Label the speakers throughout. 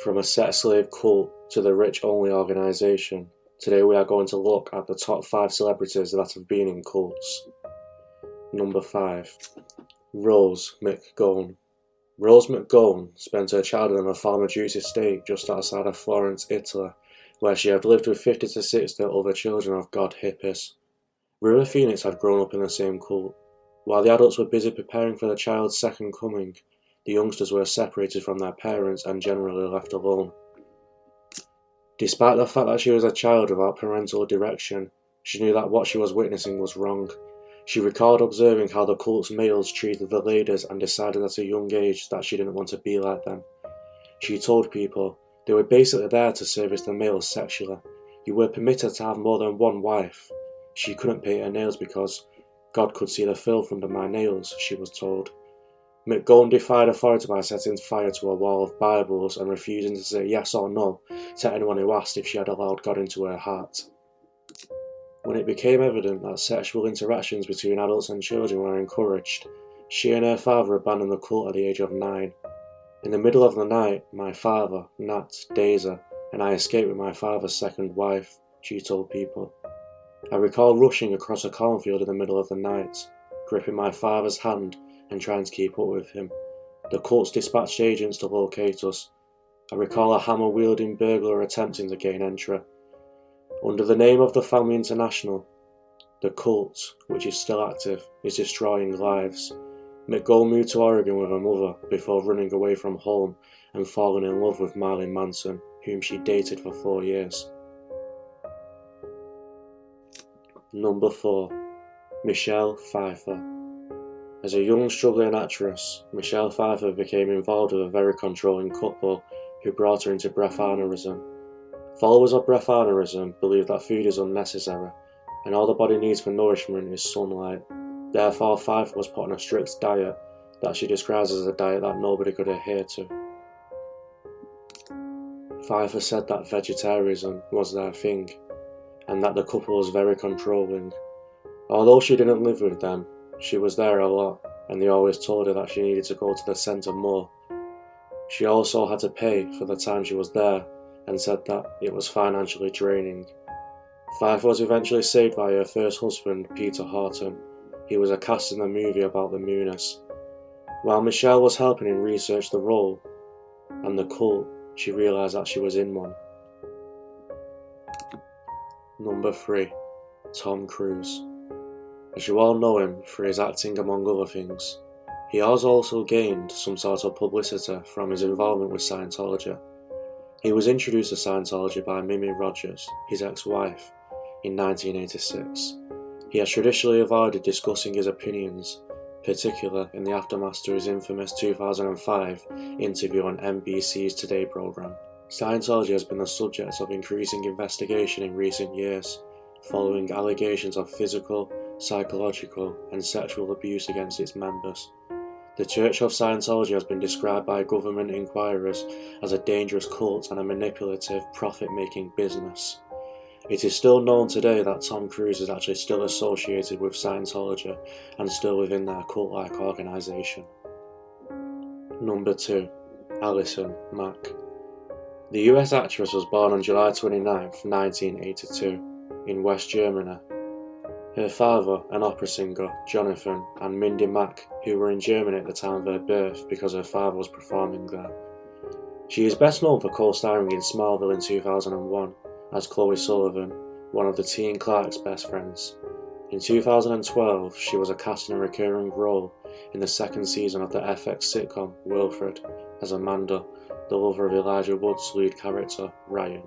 Speaker 1: From a sex slave cult to the rich-only organisation, today we are going to look at the top 5 celebrities that have been in cults. Number 5. Rose McGowan. Rose McGowan spent her childhood on a farm juice estate just outside of Florence, Italy, where she had lived with 50 to 60 other children of God hippies. Joaquin Phoenix had grown up in the same cult. While the adults were busy preparing for the child's second coming, the youngsters were separated from their parents and generally left alone. Despite the fact that she was a child without parental direction, she knew that what she was witnessing was wrong. She recalled observing how the cult's males treated the ladies and decided at a young age that she didn't want to be like them. She told people they were basically there to service the males sexually. You were permitted to have more than one wife. She couldn't paint her nails because God could see the filth under my nails, she was told. McGowan defied authority by setting fire to a wall of Bibles and refusing to say yes or no to anyone who asked if she had allowed God into her heart. When it became evident that sexual interactions between adults and children were encouraged, she and her father abandoned the cult at the age of 9. In the middle of the night, my father, Nat, Daisy, and I escaped with my father's second wife, she told people. I recall rushing across a cornfield in the middle of the night, gripping my father's hand and trying to keep up with him. The cults dispatched agents to locate us. I recall a hammer-wielding burglar attempting to gain entry. Under the name of the Family International, the cult, which is still active, is destroying lives. McGowan moved to Oregon with her mother before running away from home and falling in love with Marilyn Manson, whom she dated for 4 years. Number 4. Michelle Pfeiffer. As a young struggling actress, Michelle Pfeiffer became involved with a very controlling couple who brought her into breatharianism. Followers of breatharianism believe that food is unnecessary, and all the body needs for nourishment is sunlight. Therefore, Pfeiffer was put on a strict diet that she describes as a diet that nobody could adhere to. Pfeiffer said that vegetarianism was their thing, and that the couple was very controlling. Although she didn't live with them, she was there a lot, and they always told her that she needed to go to the centre more. She also had to pay for the time she was there, and said that it was financially draining. Pfeiffer was eventually saved by her first husband, Peter Horton. He was a cast in the movie about the Mooners. While Michelle was helping him research the role and the cult, she realised that she was in one. Number 3. Tom Cruise. As you all know him for his acting among other things, he has also gained some sort of publicity from his involvement with Scientology. He was introduced to Scientology by Mimi Rogers, his ex-wife, in 1986. He has traditionally avoided discussing his opinions, particularly in the aftermath to his infamous 2005 interview on NBC's Today programme. Scientology has been the subject of increasing investigation in recent years, following allegations of physical, psychological, and sexual abuse against its members. The Church of Scientology has been described by government inquirers as a dangerous cult and a manipulative, profit-making business. It is still known today that Tom Cruise is actually still associated with Scientology and still within their cult-like organisation. Number 2. Alison Mack. The US actress was born on July 29, 1982, in West Germany. Her father, an opera singer, Jonathan, and Mindy Mack, who were in Germany at the time of her birth because her father was performing there. She is best known for co-starring in Smallville in 2001 as Chloe Sullivan, one of the teen Clark's best friends. In 2012, she was cast in a recurring role in the second season of the FX sitcom Wilfred as Amanda, the lover of Elijah Wood's lead character, Ryan.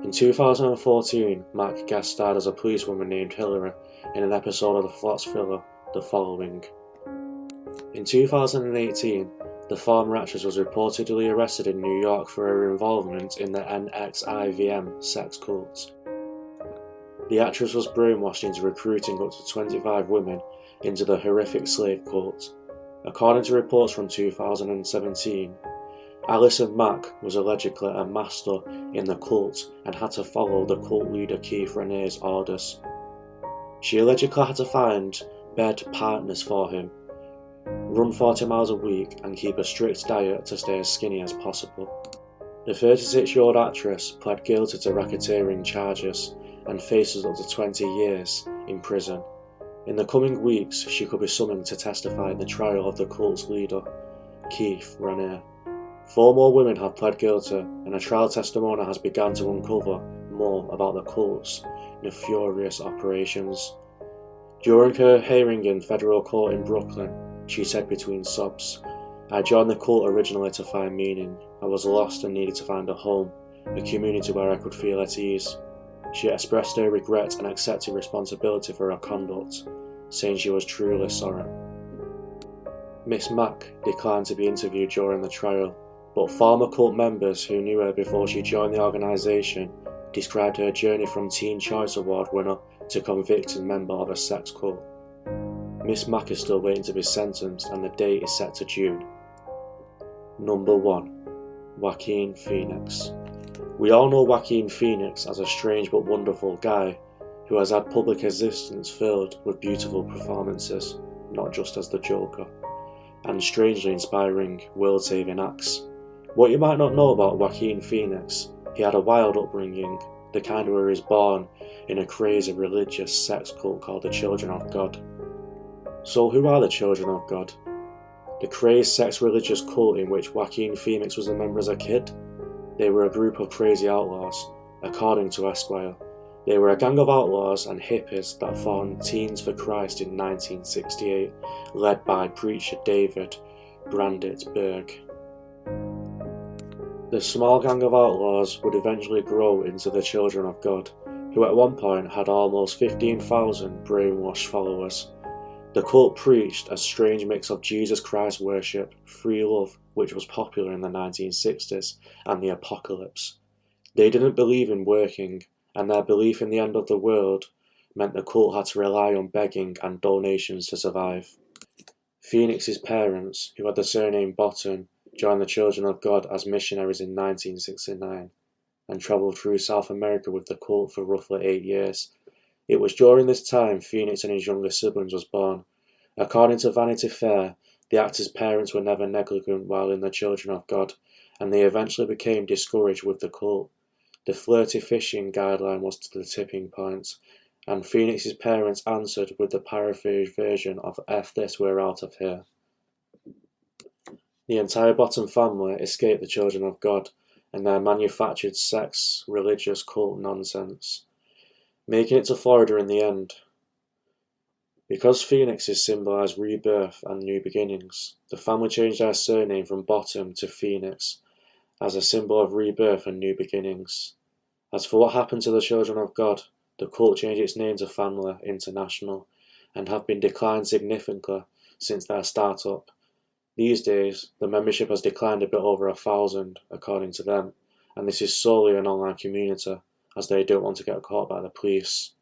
Speaker 1: In 2014, Mack guest starred as a policewoman named Hillary in an episode of the Fox thriller The Following. In 2018, the former actress was reportedly arrested in New York for her involvement in the NXIVM sex cult. The actress was brainwashed into recruiting up to 25 women into the horrific slave cult. According to reports from 2017, Alison Mack was allegedly a master in the cult and had to follow the cult leader Keith Renee's orders. She allegedly had to find bed partners for him, run 40 miles a week and keep a strict diet to stay as skinny as possible. The 36-year-old actress pled guilty to racketeering charges and faces up to 20 years in prison. In the coming weeks, she could be summoned to testify in the trial of the cult's leader, Keith Raniere. 4 more women have pled guilty, and a trial testimony has begun to uncover more about the cult's nefarious operations. During her hearing in federal court in Brooklyn, she said between sobs, "I joined the cult originally to find meaning. I was lost and needed to find a home, a community where I could feel at ease." She expressed her regret and accepted responsibility for her conduct, saying she was truly sorry. Miss Mack declined to be interviewed during the trial, but former cult members who knew her before she joined the organisation described her journey from Teen Choice Award winner to convicted member of a sex cult. Miss Mack is still waiting to be sentenced, and the date is set to June. Number 1. Joaquin Phoenix. We all know Joaquin Phoenix as a strange but wonderful guy who has had public existence filled with beautiful performances, not just as the Joker, and strangely inspiring world-saving acts. What you might not know about Joaquin Phoenix: he had a wild upbringing, the kind where he was born in a crazy religious sex cult called the Children of God. So who are the Children of God? The crazed sex religious cult in which Joaquin Phoenix was a member as a kid? They were a group of crazy outlaws, according to Esquire. They were a gang of outlaws and hippies that formed Teens for Christ in 1968, led by preacher David Brandenburg. The small gang of outlaws would eventually grow into the Children of God, who at one point had almost 15,000 brainwashed followers. The cult preached a strange mix of Jesus Christ worship, free love, which was popular in the 1960s, and the apocalypse. They didn't believe in working, and their belief in the end of the world meant the cult had to rely on begging and donations to survive. Phoenix's parents, who had the surname Bottom, joined the Children of God as missionaries in 1969, and travelled through South America with the cult for roughly 8 years. It was during this time Phoenix and his younger siblings was born. According to Vanity Fair, the actor's parents were never negligent while in the Children of God, and they eventually became discouraged with the cult. The flirty fishing guideline was to the tipping point, and Phoenix's parents answered with the paraphrased version of "F this, we're out of here." The entire Bottom family escaped the Children of God and their manufactured sex religious cult nonsense, making it to Florida in the end. Because Phoenixes symbolise rebirth and new beginnings, the family changed their surname from Bottom to Phoenix as a symbol of rebirth and new beginnings. As for what happened to the Children of God, the cult changed its name to Family International and have been declined significantly since their start-up. These days, the membership has declined a bit over 1,000, according to them, and this is solely an online community, as they don't want to get caught by the police.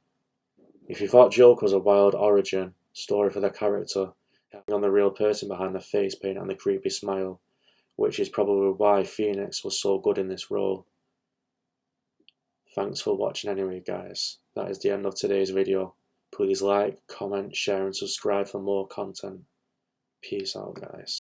Speaker 1: If you thought Joker was a wild origin story for the character, having on the real person behind the face paint and the creepy smile, which is probably why Phoenix was so good in this role. Thanks for watching anyway, guys. That is the end of today's video. Please like, comment, share and subscribe for more content. Peace out, guys.